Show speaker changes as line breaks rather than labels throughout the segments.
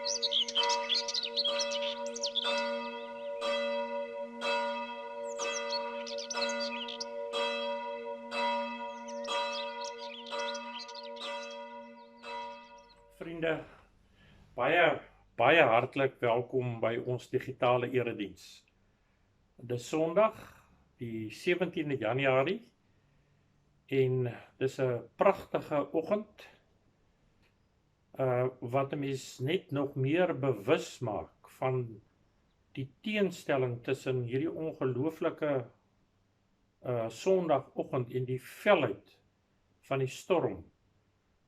Vriende, baie hartlik welkom by ons digitale erediens. Dis Sondag, die 17de Januarie en dis 'n pragtige oggend wat 'n mens net nog meer bewus maak van die teenstelling tussen hierdie ongelooflike Sondagoggend en die felheid van die storm.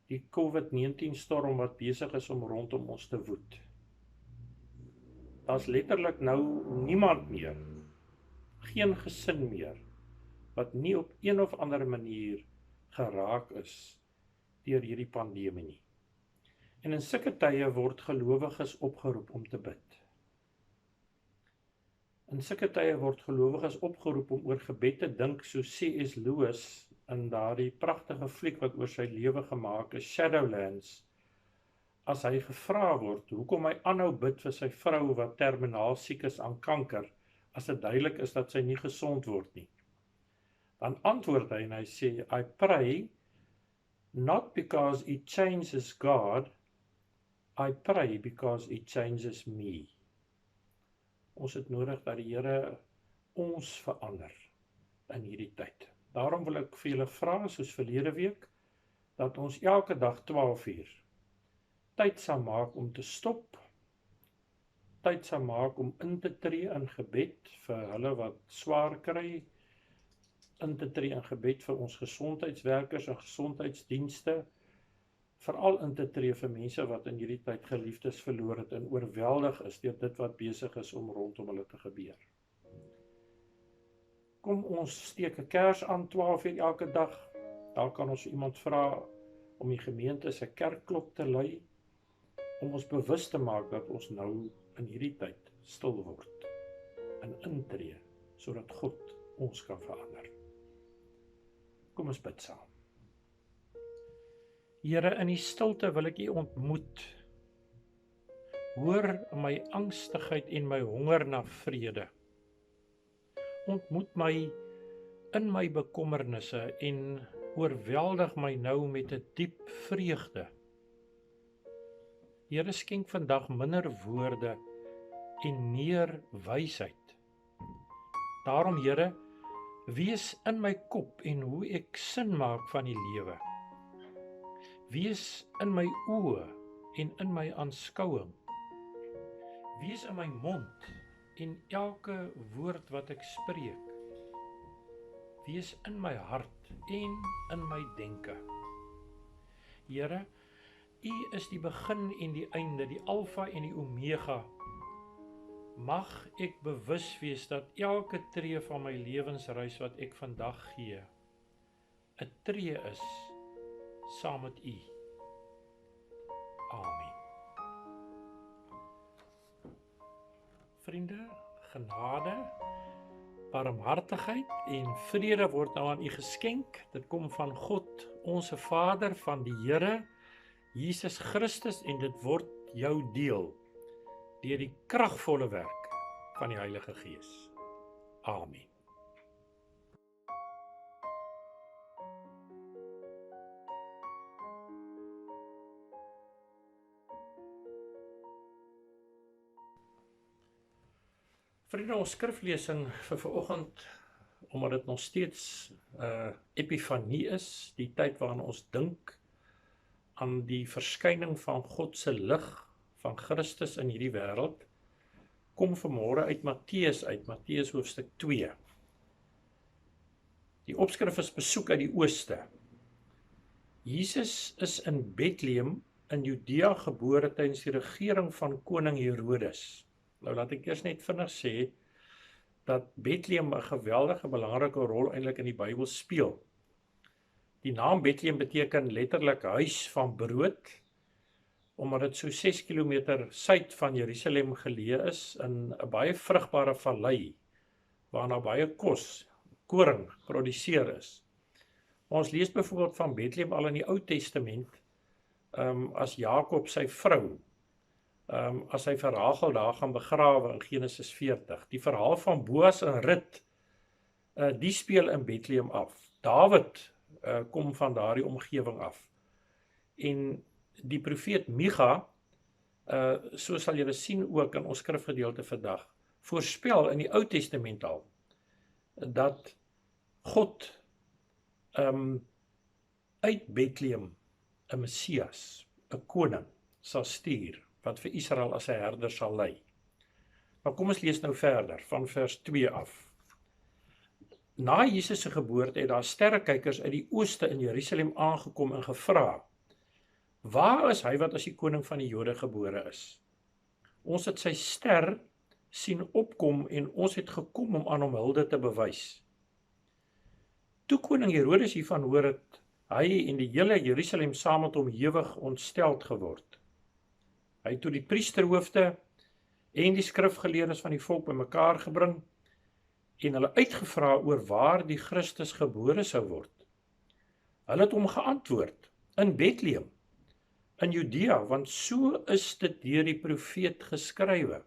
Die COVID-19 storm wat besig is om rondom ons te woed. Daar's letterlik nou niemand meer, geen gesin meer, wat nie op een of ander manier geraak is deur hierdie pandemie nie. En in sulke tye word gelowiges opgeroep om te bid. In sulke tye word gelowiges opgeroep om oor gebed te dink, soos C.S. Lewis in daardie pragtige fliek wat oor sy lewe gemaak is, Shadowlands, as hy gevra word, hoekom hy aanhou bid vir sy vrou wat terminaal siek is aan kanker, as dit duidelik is dat sy nie gesond word nie. Dan antwoord hy en hy sê, I pray, not because it changes God, I pray because it changes me. Ons het nodig dat die Here ons verander in hierdie tyd. Daarom wil ek vir julle vra, soos verlede week, dat ons elke dag 12 uur tyd sal maak om te stop, tyd sal maak om in te tree in gebed vir hulle wat swaar kry, in te tree in gebed vir ons gesondheidswerkers en gesondheidsdienste, veral in te tree vir mense wat in hierdie tyd geliefdes verloor het en oorweldig is deur dit wat besig is om rondom hulle te gebeur. Kom ons steek 'n kers aan 12 uur elke dag. Daar kan ons iemand vra om die gemeente se kerkklok te lui, om ons bewus te maak dat ons nou in hierdie tyd stil word en intree, sodat God ons kan verander. Kom ons bid saam. Here, in die stilte wil ek U ontmoet. Hoor my angstigheid en my honger na vrede. Ontmoet my in my bekommernisse en oorweldig my nou met 'n diep vreugde. Here, skenk vandag minder woorde en meer wysheid. Daarom, Here, wees in my kop en hoe ek sin maak van die lewe. Wees in my oë en in my aanskouing. Wees in my mond en elke woord wat ek spreek. Wees in my hart en in my denke. Here, U is die begin en die einde, die Alfa en die Omega. Mag ek bewus wees dat elke tree van my lewensreis wat ek vandag gee, 'n tree is saam met U. Amen. Vriende, genade, barmhartigheid en vrede word nou aan U geskenk. Dit kom van God, onsse Vader, van die Here Jesus Christus, en dit word jou deel deur die kragvolle werk van die Heilige Gees. Amen. Vriende, ons skriflesing vir vanoggend, omdat dit nog steeds Epifanie is, die tyd waarin ons dink aan die verskyning van God se lig van Christus in hierdie wêreld, kom vanmôre uit Matteus hoofstuk 2. Die opskrif is besoek uit die ooste. Jesus is in Bethlehem in Judea gebore tydens die regering van koning Herodes. Nou laat ek eers net vinnig sê dat Bethlehem 'n geweldige belangrike rol eintlik in die Bybel speel. Die naam Bethlehem beteken letterlik huis van brood, omdat dit so 6 kilometer suid van Jerusalem geleë is in 'n baie vrugbare vallei, waarna baie koring geproduseer is. Ons lees byvoorbeeld van Bethlehem al in die Ou Testament, as Jakob sy vrou as hy vir Rachel daar gaan begrawe in Genesis 40. Die verhaal van Boas en Rut, die speel in Bethlehem af. Dawid kom van daardie omgewing af. En die profeet Micha, so sal julle sien ook in ons skrifgedeelte vandag, voorspel in die Ou Testament al, dat God uit Bethlehem 'n Messias, 'n koning, sal stuur, wat vir Israel as 'n herder sal lei. Maar kom ons lees nou verder, van vers 2 af. Na Jesus se geboorte het daar sterrekykers uit die ooste in Jerusalem aangekom en gevra, waar is hy wat as die koning van die Jode gebore is? Ons het sy ster sien opkom en ons het gekom om aan hom hulde te bewys. Toe koning Herodes hiervan hoor het, hy en die hele Jerusalem saam met hom hewig ontsteld geword. Hy het toe die priesterhoofde en die skrifgeleerdes van die volk bymekaar gebring en hulle uitgevra oor waar die Christus gebore sou word. Hulle het hom geantwoord, in Bethlehem, in Judea, want so is dit deur die profeet geskrywe.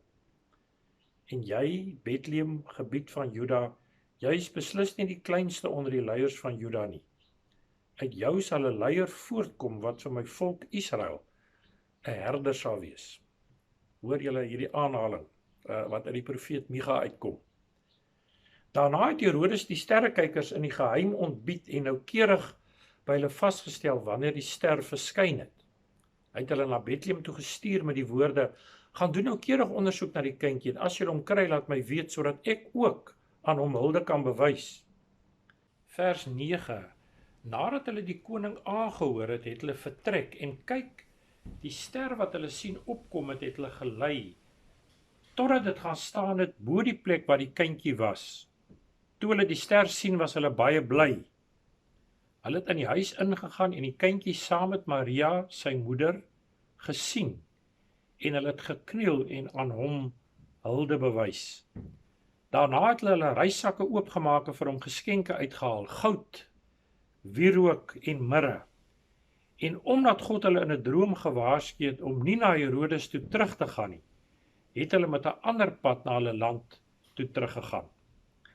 En jy, Bethlehem, gebied van Juda, jy is beslis nie die kleinste onder die leiers van Juda nie. Uit jou sal 'n leier voortkom wat vir my volk Israel 'n herder sal wees. Hoor julle hierdie aanhaling wat uit die profeet Micha uitkom. Daarna het Herodes die sterrekykers in die geheim ontbied en noukeurig by hulle vasgestel wanneer die ster verskyn het. Hy het hulle na Bethlehem toe gestuur met die woorde, gaan doen noukeurig ondersoek na die kindjie en as julle hom kry, laat my weet sodat ek ook aan hom hulde kan bewys. Vers 9. Nadat hulle die koning aangehoor het, het hulle vertrek en kyk, die ster wat hulle sien opkom het hulle gelei, totdat dit gaan staan het bo die plek waar die kindjie was. Toe hulle die ster sien, was hulle baie bly. Hulle het in die huis ingegaan en die kindjie saam met Maria, sy moeder, gesien, en hulle het gekniel en aan hom hulde bewys. Daarna het hulle reissakke oopgemaak en vir hom geskenke uitgehaal, goud, wierook en mirre. En omdat God hulle in 'n droom gewaarsku het om nie na Herodes toe terug te gaan nie, het hulle met 'n ander pad na hulle land toe teruggegaan.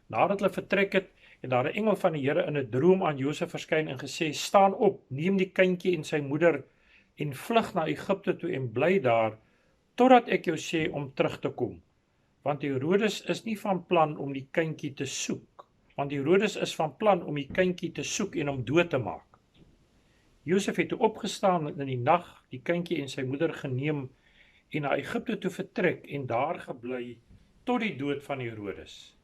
Nadat hulle vertrek het, het daar 'n engel van die Here in 'n droom aan Josef verskyn en gesê, staan op, neem die kindjie en sy moeder en vlug na Egipte toe en bly daar, totdat ek jou sê om terug te kom. Want Herodes is nie van plan om die kindjie te soek. Want Herodes is van plan om die kindjie te soek en hom dood te maak. Josef het toe opgestaan in die nag, die kindjie en sy moeder geneem en na Egipte toe vertrek en daar gebly tot die dood van Herodes.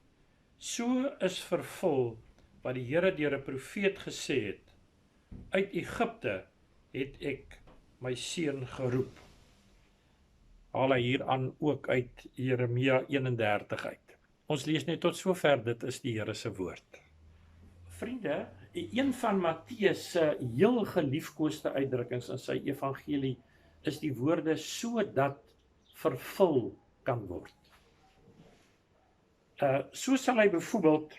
So is vervul wat die Here deur 'n profeet gesê het, uit Egipte het ek my seun geroep. Haal hy hier aan ook uit Jeremia 31 uit. Ons lees net tot sover, dit is die Here se woord. Vriende, een van Matteus se heel geliefkoeste uitdrukkings in sy evangelie is die woorde sodat vervul kan word. So sal hy byvoorbeeld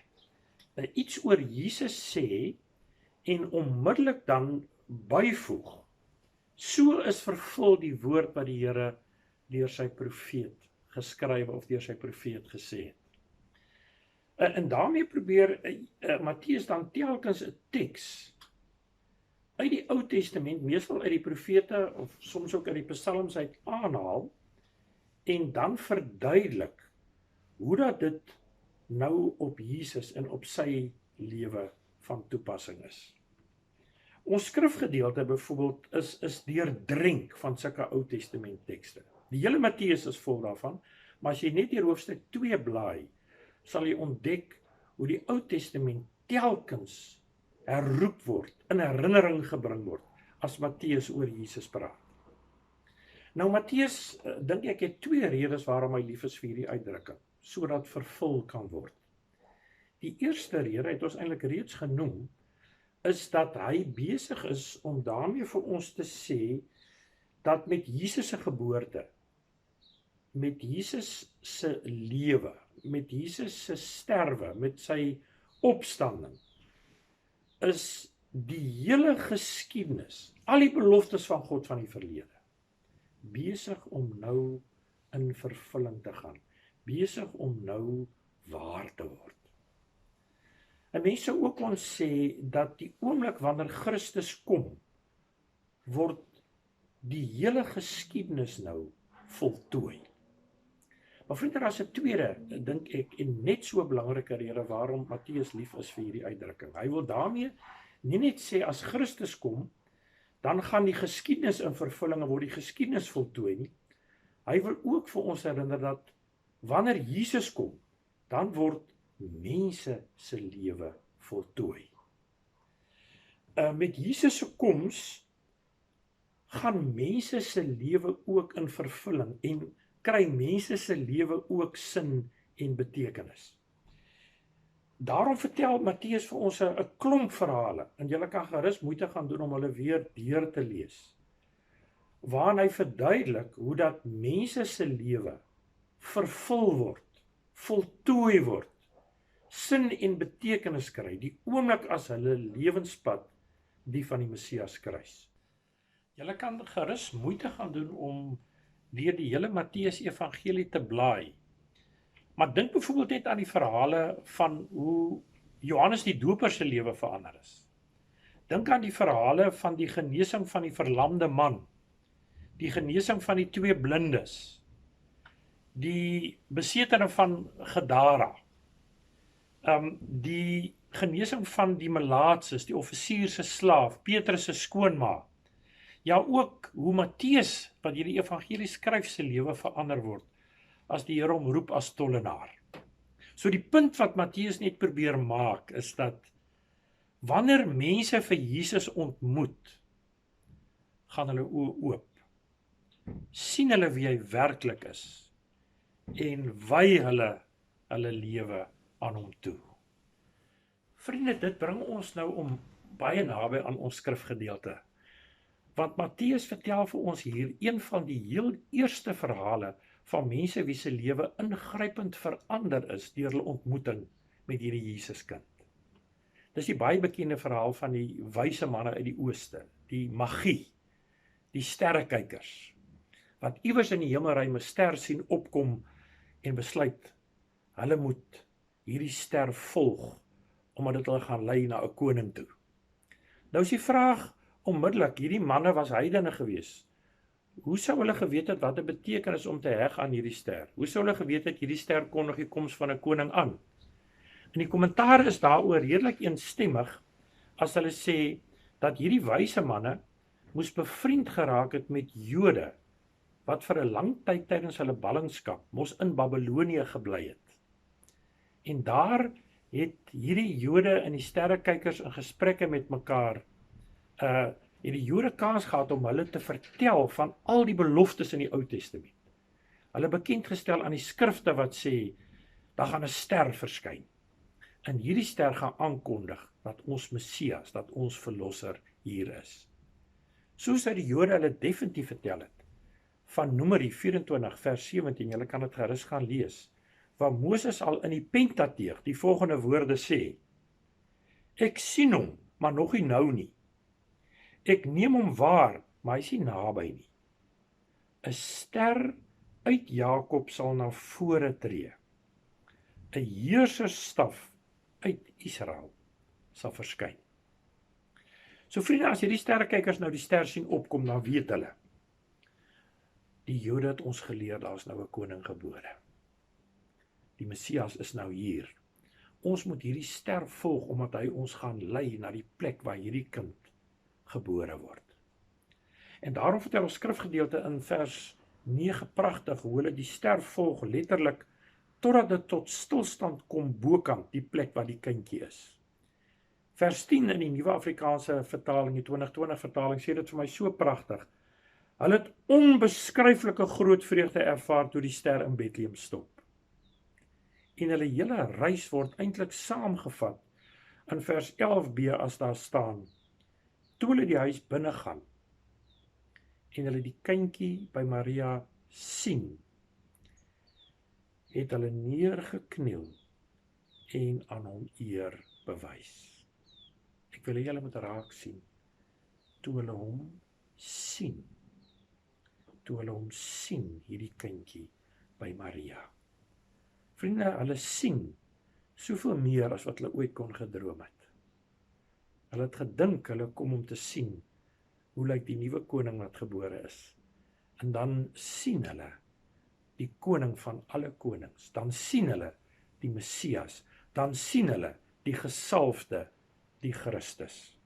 iets oor Jesus sê en onmiddellik dan byvoeg. So is vervul die woord wat die Here deur sy profeet geskrywe of deur sy profeet gesê het. En daarmee probeer Matteus dan telkens 'n teks uit die Ou Testament, meestal uit die profete of soms ook uit die psalms uit aanhaal en dan verduidelik hoe dat dit nou op Jesus en op sy lewe van toepassing is. Ons skrifgedeelte byvoorbeeld is deurdrenk van sulke Ou Testament tekste. Die hele Matteus is vol daarvan, maar as jy net hier hoofstuk 2 blaai, sal jy ontdek hoe die Ou Testament telkens herroep word, in herinnering gebring word, as Matteus oor Jesus praat. Nou Matteus, dink ek het 2 redes waarom hy lief is vir hierdie uitdrukking, sodat vervul kan word. Die eerste rede het ons eintlik reeds genoem, is dat hy besig is om daarmee vir ons te sê, dat met Jesus se geboorte, met Jesus se lewe, met Jesus se sterwe, met sy opstanding, is die hele geskiedenis, al die beloftes van God van die verlede, besig om nou in vervulling te gaan, besig om nou waar te word. En mense sou ook kon sê dat die oomblik wanneer Christus kom, word die hele geskiedenis nou voltooi. Maar vriende, daar is 'n tweede, dink ek, en net so belangrike rede waarom Matteus lief is vir hierdie uitdrukking. Hy wil daarmee nie net sê as Christus kom, dan gaan die geskiedenis in vervulling en word die geskiedenis voltooi nie. Hy wil ook vir ons herinner dat wanneer Jesus kom, dan word mense se lewe voltooi. Met Jesus se koms gaan mense se lewe ook in vervulling en kry mense se lewe ook sin en betekenis. Daarom vertel Matteus vir ons 'n klomp verhale, en julle kan gerus moeite gaan doen om hulle weer deur te lees, waarin hy verduidelik hoe dat mense se lewe vervul word, voltooi word, sin en betekenis kry, die oomblik as hulle lewenspad die van die Messias kruis. Julle kan gerus moeite gaan doen om deur die hele Matteus evangelie te blaai. Maar dink byvoorbeeld net aan die verhale van hoe Johannes die Doper se lewe verander is. Dink aan die verhale van die genesing van die verlamde man, die genesing van die 2 blindes, die besetene van Gadara, die genesing van die melaatses, die offisier se slaaf, Petrus se skoonma. Ja, ook hoe Matteus, wat hierdie evangelie skryf, se lewe verander word, as die Here hom roep as tollenaar. So die punt wat Matteus net probeer maak, is dat wanneer mense vir Jesus ontmoet, gaan hulle oë oop, sien hulle wie hy werklik is, en wy hulle lewe aan hom toe. Vriende, dit bring ons nou om baie naby aan ons skrifgedeelte. Want Matteus vertel vir ons hier een van die heel eerste verhale van mense wie se lewe ingrypend verander is deur hulle ontmoeting met hierdie Jesuskind. Dis die baie bekende verhaal van die wyse manne uit die ooste, die magie, die sterrekykers, wat iewers in die hemelruim 'n ster sien opkom en besluit, hulle moet hierdie ster volg, omdat dit hulle gaan lei na 'n koning toe. Nou is die vraag onmiddellik, hierdie manne was heidene gewees. Hoe sou hulle geweet het wat dit beteken is om te heg aan hierdie ster? Hoe sou hulle geweet het hierdie ster kondig die koms van 'n koning aan? En die kommentaar is daaroor redelik eensstemmig as hulle sê dat hierdie wyse manne moes bevriend geraak het met Jode wat vir 'n lang tyd tydens hulle ballingskap mos in Babelonië gebly het. En daar het hierdie Jode en die sterrekykers in gesprekke met mekaar het die Jode kans gehad om hulle te vertel van al die beloftes in die Ou Testament. Hulle bekend gestel aan die skrifte wat sê, daar gaan 'n ster verskyn. En hierdie ster gaan aankondig dat ons Messias, dat ons verlosser hier is. Soos dat die Jode hulle definitief vertel het, van Numeri 24 vers 17, julle kan dit gerus gaan lees, waar Moses al in die Pentateeg die volgende woorde sê, ek sien hom, maar nog nie nou nie. Ek neem hom waar, maar hy is nie naby nie. 'n Ster uit Jakob sal na vore tree. 'n Heerserstaf uit Israel sal verskyn. So vriende, as hierdie sterrekykers nou die ster sien opkom, dan weet hulle, die Jode het ons geleer, daar is nou 'n koning gebore. Die Messias is nou hier. Ons moet hierdie ster volg, omdat hy ons gaan lei na die plek waar hierdie kind gebore word. En daarom vertel ons skrifgedeelte in vers 9 pragtig, hoe hulle die ster volg, letterlik, totdat dit tot stilstand kom bokant die plek waar die kindjie is. Vers 10 in die Nuwe Afrikaanse vertaling, die 2020 vertaling, sê dit vir my so pragtig. Hulle het onbeskryflike groot vreugde ervaar toe die ster in Bethlehem stop. En hulle hele reis word eintlik saamgevat in vers 11b as daar staan, toe hulle die huis binne gaan en hulle die kindjie by Maria sien, het hulle neergekniel en aan hom eer bewys. Ek wil julle moet raak sien, toe hulle hom sien, toe hulle hom sien, hierdie kindjie by Maria. Vriende, hulle sien soveel meer as wat hulle ooit kon gedroom het. Hulle het gedink hulle kom om te sien hoe lyk die nuwe koning wat gebore is. En dan sien hulle die koning van alle konings. Dan sien hulle die Messias. Dan sien hulle die gesalfde, die Christus.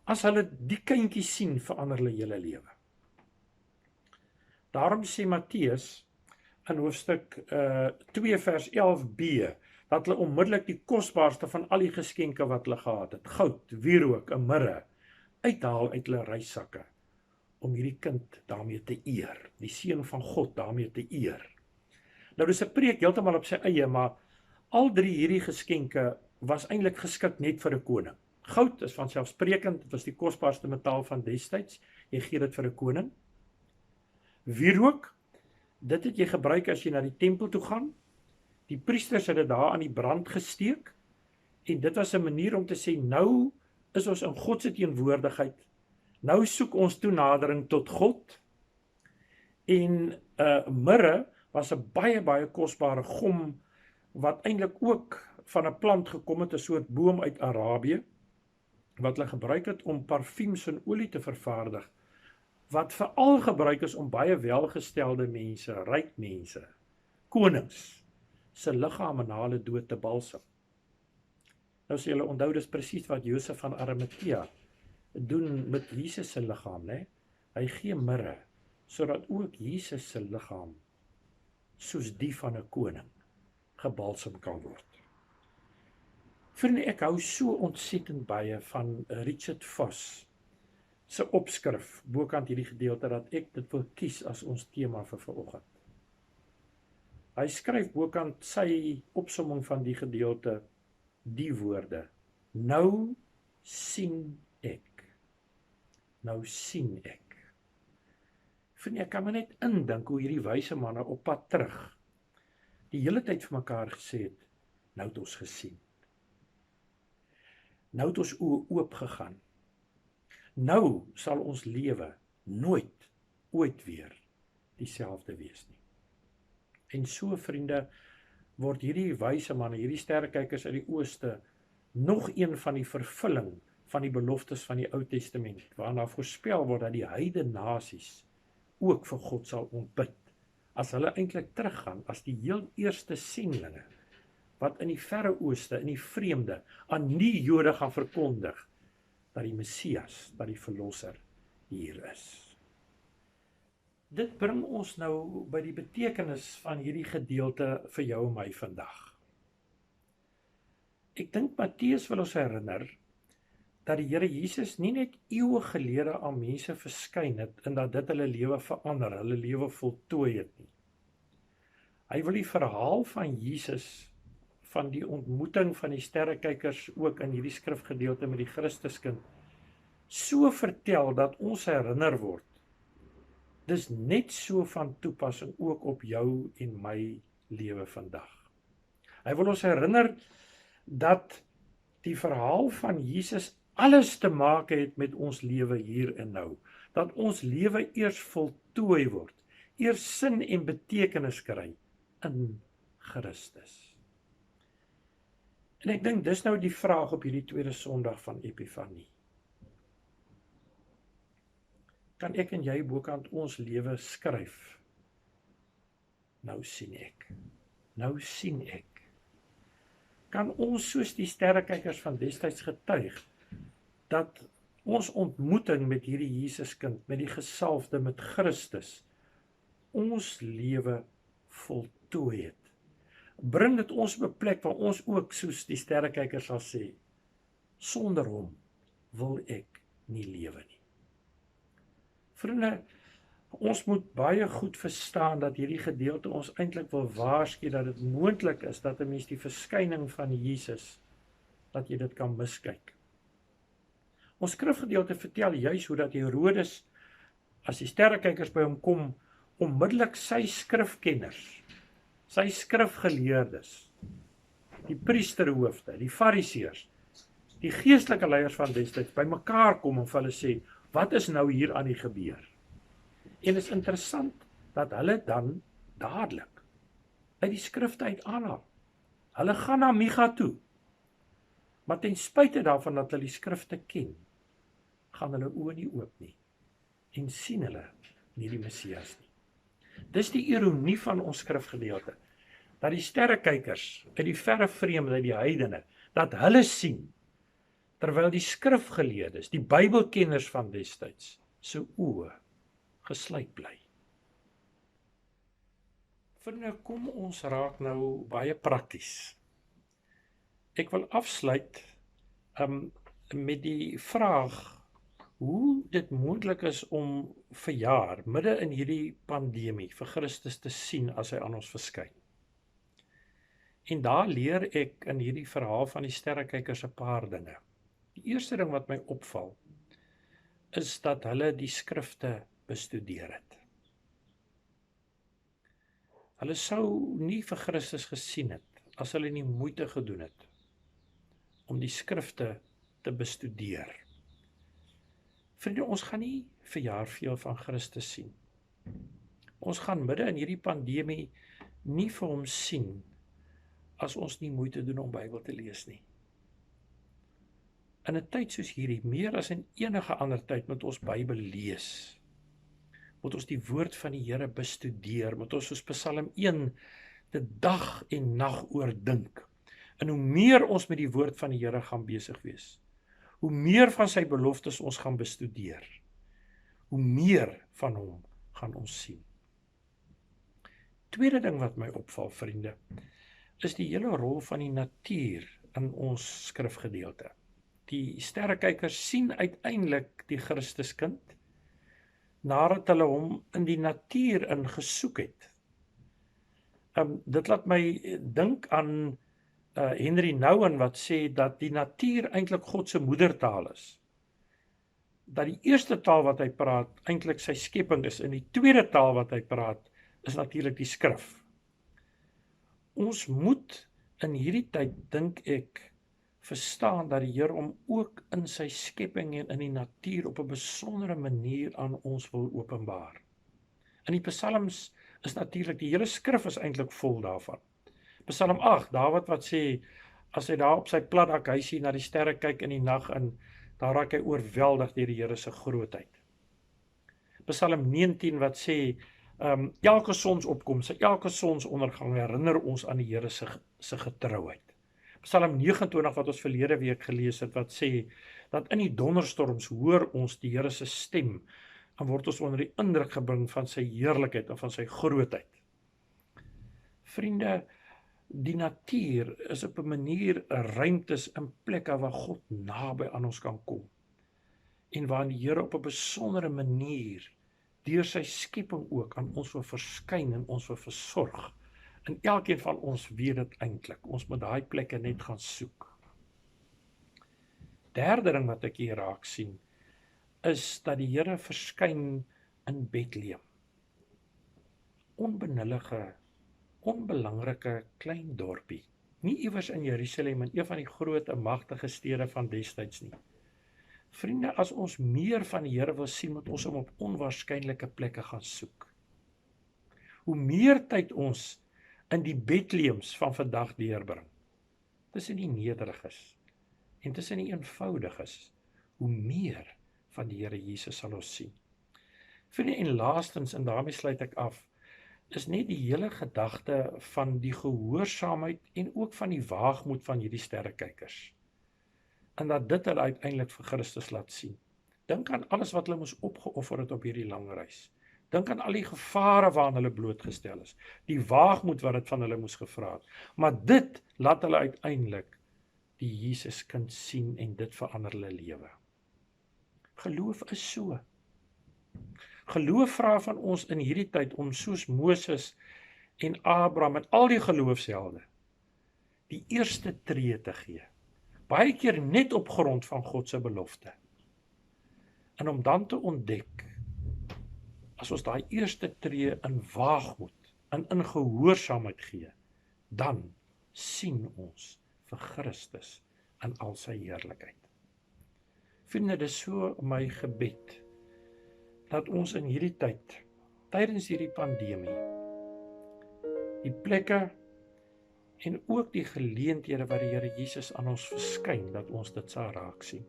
As hulle die kindjie sien, verander hulle hele lewe. Daarom sê Matteus in hoofstuk 2 vers 11b, dat hulle onmiddellik die kosbaarste van al die geskenke wat hulle gehad het, goud, wierook en mirre, uithaal uit hulle reissakke, om hierdie kind daarmee te eer, die seun van God daarmee te eer. Nou dis 'n preek heeltemal op sy eie, maar al drie hierdie geskenke was eintlik geskik net vir 'n koning. Goud is vanselfsprekend, dit was die kosbaarste metaal van destyds, jy gee dit vir 'n koning. Wierook, dit het jy gebruik as jy na die tempel toe gaan. Die priesters het dit daar aan die brand gesteek, en dit was 'n manier om te sê, nou is ons in God se teenwoordigheid, nou soek ons toenadering tot God, en mirre was 'n baie kosbare gom, wat eintlik ook van 'n plant gekom het, 'n soort boom uit Arabië, wat hulle gebruik het om parfuums en olie te vervaardig, wat veral gebruik is om baie welgestelde mense, ryk mense, konings, se liggame na hulle dood te balsam. Nou sê julle onthou, dis presies wat Josef van Arimatea doen met Jesus se liggaam, né? Hy gee mirre, sodat ook Jesus se liggaam, soos die van 'n koning, gebalsam kan word. Vriende, ek hou so ontsettend baie van Richard Vos se opskrif, bokant hierdie gedeelte, dat ek dit wil kies as ons tema vir vanoggend. Hy skryf bokant sy opsomming van die gedeelte, die woorde, nou sien ek. Nou sien ek. Vriende, ek kan my net indink hoe hierdie wyse manne op pad terug die hele tyd vir mekaar gesê het, nou het ons gesien. Nou het ons oë oop gegaan. Nou sal ons lewe nooit, ooit weer dieselfde wees nie. En so, vriende, word hierdie wyse manne, hierdie sterrekykers uit die ooste, nog een van die vervulling van die beloftes van die Ou Testament, waarna voorspel word dat die heidene nasies ook vir God sal ontbid, as hulle eintlik teruggaan as die heel eerste sendlinge, wat in die verre ooste, in die vreemde, aan nie Jode gaan verkondig, dat die Messias, dat die Verlosser hier is. Dit bring ons nou by die betekenis van hierdie gedeelte vir jou en my vandag. Ek dink Matteus wil ons herinner, dat die Here Jesus nie net eeue gelede aan mense verskyn het, en dat dit hulle lewe verander, hulle lewe voltooi het nie. Hy wil die verhaal van Jesus, van die ontmoeting van die sterrekykers ook in hierdie skrifgedeelte met die Christuskind, so vertel dat ons herinner word. Dis net so van toepassing ook op jou en my lewe vandag. Hy wil ons herinner dat die verhaal van Jesus alles te maak het met ons lewe hier en nou. Dat ons lewe eers voltooi word, eers sin en betekenis kry in Christus. En ek dink dis nou die vraag op hierdie tweede Sondag van Epifanie. Kan ek en jy bokant ons lewe skryf? Nou sien ek. Nou sien ek. Kan ons soos die sterrekykers van destyds getuig, dat ons ontmoeting met hierdie Jesuskind, met die gesalfde, met Christus, ons lewe voltooi het. Bring dit ons op 'n plek waar ons ook soos die sterrekykers sal sê, sonder hom wil ek nie lewe nie. Vriende, ons moet baie goed verstaan dat hierdie gedeelte ons eintlik wil waarsku dat dit moontlik is dat 'n mens die verskyning van Jesus, dat jy dit kan miskyk. Ons skrifgedeelte vertel juis hoe dat Herodes, as die sterrekykers by hom kom, onmiddellik sy skrifkenners, sy skrifgeleerdes, die priesterhoofde, die fariseërs, die geestelike leiers van destyds bymekaar kom en vir hulle sê, wat is nou hier aan die gebeur? En is interessant dat hulle dan dadelik uit die skrifte uit aanhaal. Hulle gaan na Micha toe, maar ten spyte daarvan dat hulle die skrifte ken, gaan hulle oë nie oop nie en sien hulle nie die Messias nie. Dis die ironie van ons skrifgedeelte, dat die sterrekykers uit die verre vreemde, uit die heidene, dat hulle sien, terwyl die skrifgeleerdes, die Bybelkenners van destyds, se oë gesluit bly. Vriende, kom ons raak nou baie prakties. Ek wil afsluit met die vraag hoe dit moontlik is om vir jaar, midde in hierdie pandemie, vir Christus te sien as hy aan ons verskyn. En daar leer ek in hierdie verhaal van die sterrekykers 'n paar dinge. Die eerste ding wat my opval, is dat hulle die skrifte bestudeer het. Hulle sou nie vir Christus gesien het, as hulle nie moeite gedoen het, om die skrifte te bestudeer. Vriende, ons gaan nie vir jaar veel van Christus sien. Ons gaan midde in hierdie pandemie nie vir hom sien, as ons nie moeite doen om Bybel te lees nie. In 'n tyd soos hierdie, meer as in enige ander tyd, moet ons Bybel lees. Moet ons die woord van die Here bestudeer, moet ons soos Psalm 1 dit dag en nag oordink. En hoe meer ons met die woord van die Here gaan besig wees, hoe meer van sy beloftes ons gaan bestudeer, hoe meer van hom gaan ons sien. Tweede ding wat my opval, vriende, is die hele rol van die natuur in ons skrifgedeelte. Die sterrekykers sien uiteindelik die Christuskind, nadat hulle hom in die natuur ingesoek het. Dit laat my dink aan Henry Nouwen wat sê dat die natuur eintlik God se moedertaal is. Dat die eerste taal wat hy praat eintlik sy skepping is, en die tweede taal wat hy praat is natuurlik die skrif. Ons moet in hierdie tyd, dink ek, verstaan dat die Here hom ook in sy skepping en in die natuur op 'n besondere manier aan ons wil openbaar. In die psalms is natuurlik, die hele skrif is eintlik vol daarvan. Psalm 8, Dawid wat sê, as hy daar op sy platdak huisie na die sterre kyk in die nag, en daar raak hy oorweldig deur die Here se grootheid. Psalm 19 wat sê, elke sonsopkoms, elke sonsondergang herinner ons aan die Here se getrouheid. Psalm 29 wat ons verlede week gelees het, wat sê, dat in die donderstorms hoor ons die Here se stem, en word ons onder die indruk gebring van sy heerlikheid en van sy grootheid. Vriende, die natuur is op 'n manier 'n ruimtes in plekke waar God naby aan ons kan kom, en waar die Here op 'n besondere manier deur sy skepping ook aan ons wil verskyn en ons wil versorg. En elkeen van ons weet dit eintlik. Ons moet daai plekke net gaan soek. Derde ding wat ek hier raak sien, is dat die Here verskyn in Bethlehem. Onbenullige, onbelangrike klein dorpie. Nie iewers in Jerusalem, in een van die groot en magtige stede van destyds nie. Vriende, as ons meer van die Here wil sien, moet ons hom op onwaarskynlike plekke gaan soek. Hoe meer tyd ons in die Bethlehems van vandag deurbring, tussen die nederiges en tussen die eenvoudiges, hoe meer van die Here Jesus sal ons sien. Vriende, en laastens, en daarmee sluit ek af, is net die hele gedagte van die gehoorsaamheid en ook van die waagmoed van hierdie sterrekykers. En dat dit hulle uiteindelik vir Christus laat sien. Dink aan alles wat hulle moes opgeoffer het op hierdie lang reis. Dink aan al die gevare waaraan hulle blootgestel is. Die waagmoed wat dit van hulle moes gevra het. Maar dit laat hulle uiteindelik die Jesuskind sien en dit verander hulle lewe. Geloof is so. Geloof vra van ons in hierdie tyd om soos Moses en Abraham met al die geloofshelde die eerste tree te gee. Baie keer net op grond van God se belofte. En om dan te ontdek, as ons daai eerste tree in waagmoed, in gehoorsaamheid gee, dan sien ons vir Christus in al sy heerlikheid. Vriende, dit is so my gebed, dat ons in hierdie tyd tydens hierdie pandemie, die plekke en ook die geleenthede wat die Here Jesus aan ons verskyn, dat ons dit sal raak sien.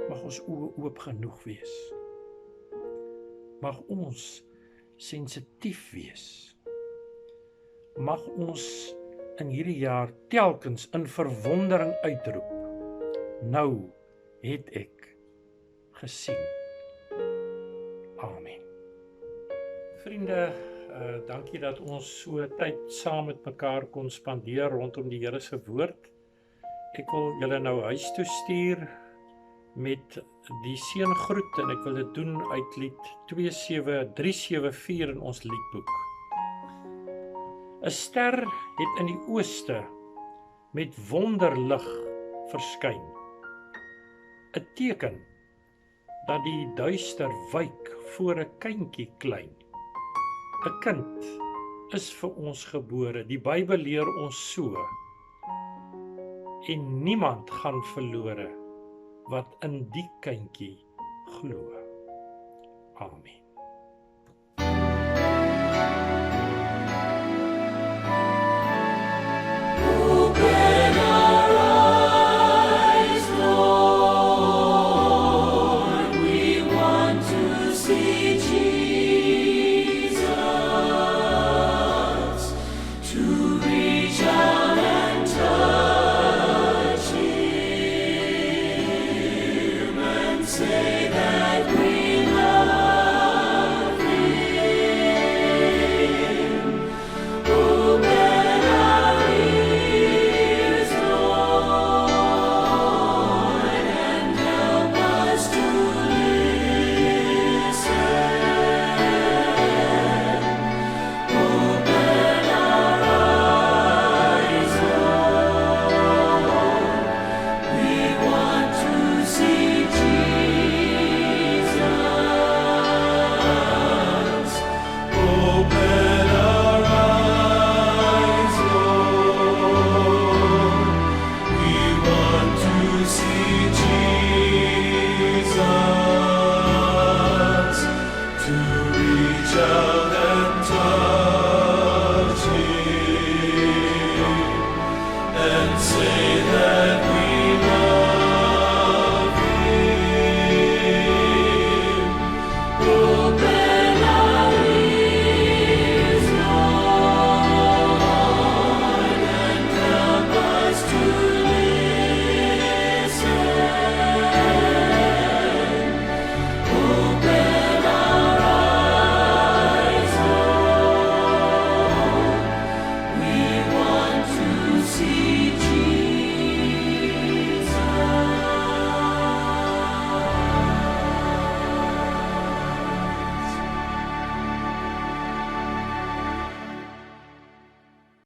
Mag ons oë oop genoeg wees. Mag ons sensitief wees. Mag ons in hierdie jaar telkens in verwondering uitroep. Nou het ek gesien. Amen. Vriende, dankie dat ons so tyd saam met mekaar kon spandeer rondom die Here se woord. Ek wil julle nou huis toe stuur met die seëngroet en ek wil dit doen uit lied 374 in ons liedboek. 'n Ster het in die ooste met wonderlig verskyn. 'n Teken dat die duister wyk voor 'n kindjie klein. 'n Kind is vir ons gebore, die Bybel leer ons so. En niemand gaan verlore wat in die kindjie glo. Amen.